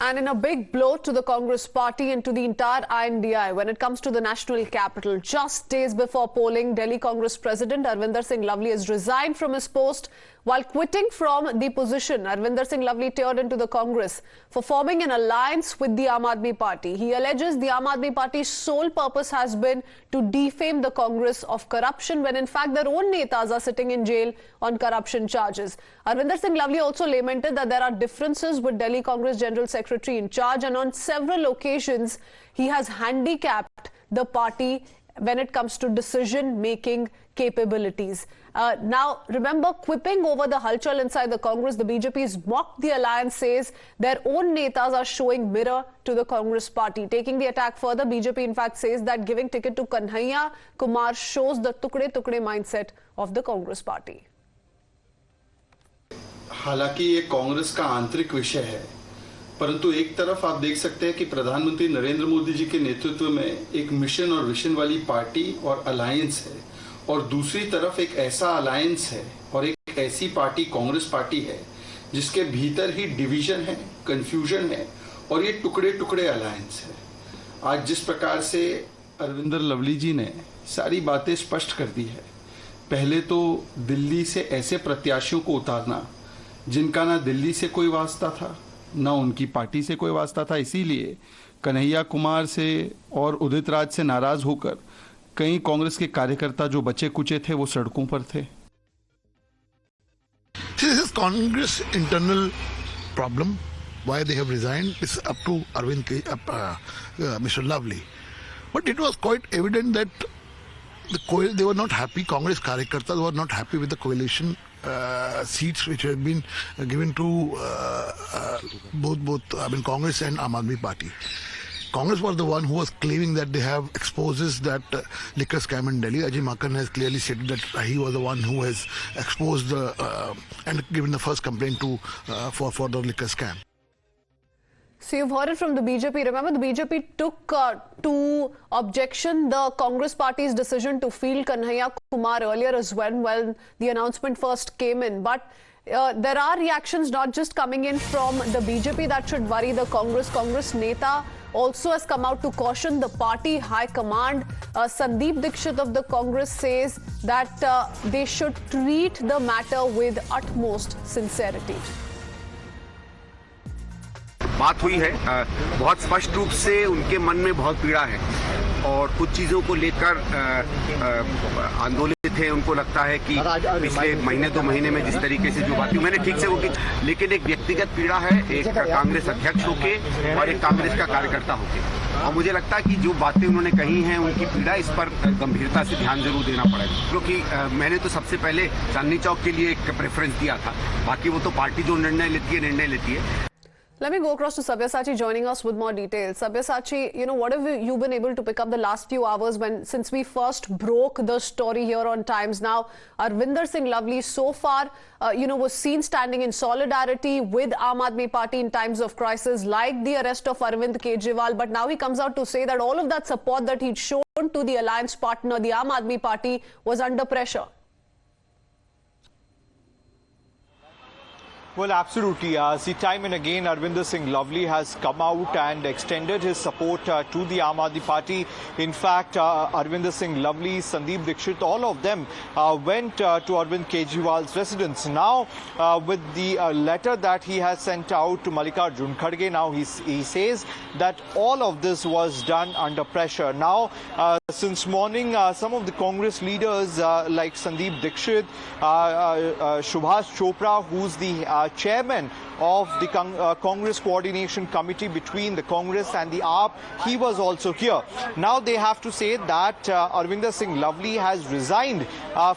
And in a big blow to the Congress party and to the entire INDI when it comes to the national capital, just days before polling, Delhi Congress President Arvinder Singh Lavli has resigned from his post. While quitting from the position, Arvinder Singh Lavli teared into the Congress for forming an alliance with the Aam Aadmi Party. He alleges the Aam Aadmi Party's sole purpose has been to defame the Congress of corruption when in fact their own netas are sitting in jail on corruption charges. Arvinder Singh Lavli also lamented that there are differences with Delhi Congress General Secretary in charge, and on several occasions he has handicapped the party when it comes to decision-making capabilities. Now, remember, quipping over the halchal inside the Congress, the BJP's mocked the alliance, says their own netas are showing mirror to the Congress party. Taking the attack further, BJP in fact says that giving ticket to Kanhaiya Kumar shows the tukde-tukde mindset of the Congress party. हालांकि ये कांग्रेस का आंतरिक विषय है, परंतु एक तरफ आप देख सकते हैं कि प्रधानमंत्री नरेंद्र मोदी जी के नेतृत्व में एक मिशन और विजन वाली पार्टी और अलायंस है, और दूसरी तरफ एक ऐसा अलायंस है और एक ऐसी पार्टी कांग्रेस पार्टी है जिसके भीतर ही डिवीजन है, कंफ्यूजन है और ये टुकड़े टुकड़े अलायंस है। आज जिस प्रकार से अरविंदर लवली जी ने सारी बातें स्पष्ट कर दी है, पहले तो दिल्ली से ऐसे प्रत्याशियों को उतारना जिनका ना दिल्ली से कोई वास्ता था ना उनकी पार्टी से कोई वास्ता था, इसीलिए कन्हैया कुमार से और उदित राज से नाराज होकर कई कांग्रेस के कार्यकर्ता जो बचे कुचे थे वो सड़कों पर थे। This is Congress internal problem. Why they have resigned is up to Mr. Lavli. But it was quite evident that they were not happy. Congress कार्यकर्ता were not happy with the coalition seats which have been given to both Congress and Aam Aadmi Party. Congress was the one who was claiming that they have exposes that liquor scam in Delhi. Ajay Makhan has clearly stated that he was the one who has exposed and given the first complaint to for the liquor scam. So you've heard it from the BJP. Remember, the BJP took to objection the Congress party's decision to field Kanhaiya Kumar earlier as well when the announcement first came in. But there are reactions not just coming in from the BJP that should worry the Congress. Congress Neta also has come out to caution the party high command. Sandeep Dikshit of the Congress says that they should treat the matter with utmost sincerity. बात हुई है, बहुत स्पष्ट रूप से उनके मन में बहुत पीड़ा है और कुछ चीज़ों को लेकर आंदोलित थे। उनको लगता है कि पिछले महीने 2 महीने में जिस तरीके से जो बात हुई, मैंने ठीक से वो की, लेकिन एक व्यक्तिगत पीड़ा है, एक कांग्रेस अध्यक्ष होके और एक कांग्रेस का कार्यकर्ता होके, और मुझे लगता है कि जो बातें उन्होंने कही हैं उनकी पीड़ा, इस पर गंभीरता से ध्यान जरूर देना पड़ेगा, क्योंकि मैंने तो सबसे पहले चांदनी चौक के लिए एक प्रेफरेंस दिया था, बाकी वो तो पार्टी जो निर्णय लेती है। Let me go across to Sabyasachi joining us with more details. Sabyasachi, what have you been able to pick up the last few hours since we first broke the story here on Times? Now, Arvinder Singh Lavli so far, was seen standing in solidarity with Aam Aadmi Party in times of crisis, like the arrest of Arvind Kejriwal. But now he comes out to say that all of that support that he'd shown to the alliance partner, the Aam Aadmi Party, was under pressure. Well, absolutely. See, time and again, Arvinder Singh Lavli has come out and extended his support to the Aam Aadmi Party. In fact, Arvinder Singh Lavli, Sandeep Dikshit, all of them went to Arvind Kejriwal's residence. Now, with the letter that he has sent out to Mallikarjun Kharge, now he says that all of this was done under pressure. Now, since morning, some of the Congress leaders like Sandeep Dikshit, Subhash Chopra, who's the chairman of the Congress Coordination Committee between the Congress and the AAP, he was also here. Now they have to say that Arvinder Singh Lavli has resigned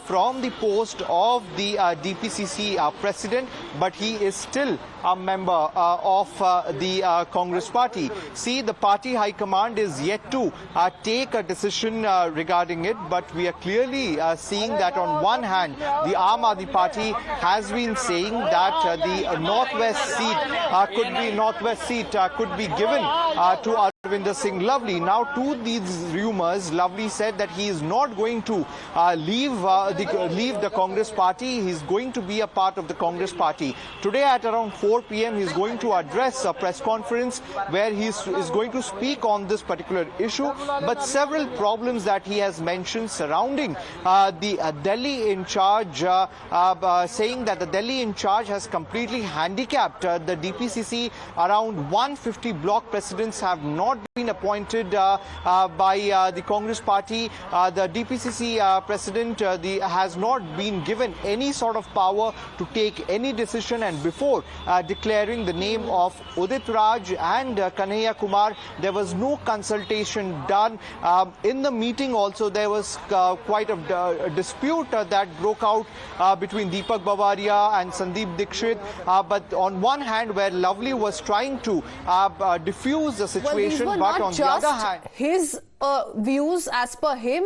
from the post of the DPCC president, but he is still a member of the Congress party. See, the party high command is yet to take a decision regarding it, but we are clearly seeing that on one hand, the Aam Aadmi Party has been saying that the northwest seat could be given to Arvinder Singh Lovely. Now, to these rumors, Lovely said that he is not going to leave the Congress party. He's going to be a part of the Congress party. Today at around 4 p.m. he's going to address a press conference where he is going to speak on this particular issue. But several problems that he has mentioned surrounding the Delhi in charge, saying that the Delhi in charge has completely handicapped the DPCC. Around 150 block presidents have not been appointed by the Congress party. The DPCC president has not been given any sort of power to take any decision, and before declaring the name of Udit Raj and Kanhaiya Kumar, there was no consultation done. In the meeting also there was quite a dispute that broke out between Deepak Bavaria and Sandeep Dixit, but on one hand where Lovely was trying to diffuse the situation, well, but on the other hand, his views as per him.